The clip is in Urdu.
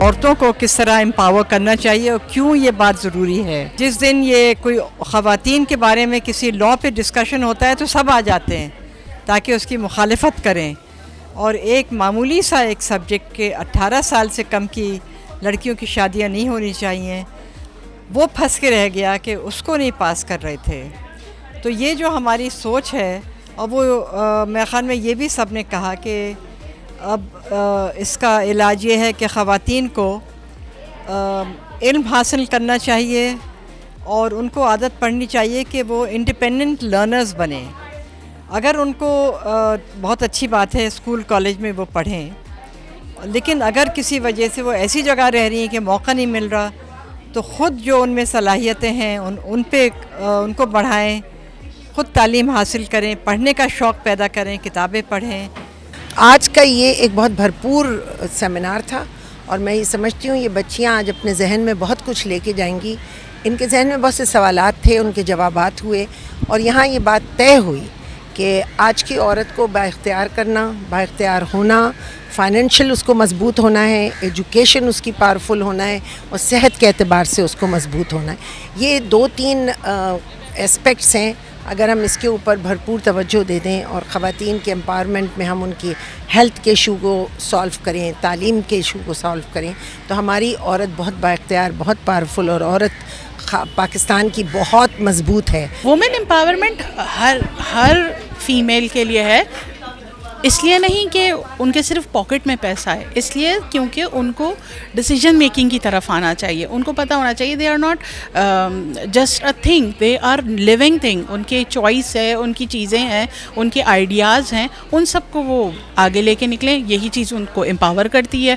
عورتوں کو کس طرح امپاور کرنا چاہیے اور کیوں یہ بات ضروری ہے. جس دن یہ کوئی خواتین کے بارے میں کسی لا پہ ڈسکشن ہوتا ہے تو سب آ جاتے ہیں تاکہ اس کی مخالفت کریں، اور ایک معمولی سا ایک سبجیکٹ کے 18 سال سے کم کی لڑکیوں کی شادیاں نہیں ہونی چاہیے، وہ پھنس کے رہ گیا کہ اس کو نہیں پاس کر رہے تھے. تو یہ جو ہماری سوچ ہے، اور وہ میرے خیال میں یہ بھی سب نے کہا کہ اب اس کا علاج یہ ہے کہ خواتین کو علم حاصل کرنا چاہیے اور ان کو عادت پڑنی چاہیے کہ وہ انڈیپینڈنٹ لرنرز بنیں. اگر ان کو بہت اچھی بات ہے اسکول کالج میں وہ پڑھیں، لیکن اگر کسی وجہ سے وہ ایسی جگہ رہ رہی ہیں کہ موقع نہیں مل رہا تو خود جو ان میں صلاحیتیں ہیں ان کو بڑھائیں، خود تعلیم حاصل کریں، پڑھنے کا شوق پیدا کریں، کتابیں پڑھیں. آج کا یہ ایک بہت بھرپور سیمینار تھا، اور میں یہ سمجھتی ہوں یہ بچیاں آج اپنے ذہن میں بہت کچھ لے کے جائیں گی. ان کے ذہن میں بہت سے سوالات تھے، ان کے جوابات ہوئے، اور یہاں یہ بات طے ہوئی کہ آج کی عورت کو بااختیار کرنا، بااختیار ہونا، فائنینشیل اس کو مضبوط ہونا ہے، ایجوکیشن اس کی پاورفل ہونا ہے، اور صحت کے اعتبار سے اس کو مضبوط ہونا ہے. یہ 2-3 اسپیکٹس ہیں. اگر ہم اس کے اوپر بھرپور توجہ دے دیں اور خواتین کے امپاورمنٹ میں ہم ان کی ہیلتھ کے ایشو کو سالو کریں، تعلیم کے ایشو کو سالو کریں، تو ہماری عورت بہت بااختیار، بہت پاورفل، اور عورت پاکستان کی بہت مضبوط ہے. وومن امپاورمنٹ ہر فیمیل کے لیے ہے، اس لیے نہیں کہ ان کے صرف پاکٹ میں پیسہ ہے، اس لیے کیونکہ ان کو ڈیسیجن میکنگ کی طرف آنا چاہیے. ان کو پتہ ہونا چاہیے they are not just a thing, they are living thing. ان کی چوائس ہے، ان کی چیزیں ہیں، ان کے آئیڈیاز ہیں، ان سب کو وہ آگے لے کے نکلیں. یہی چیز ان کو امپاور کرتی ہے.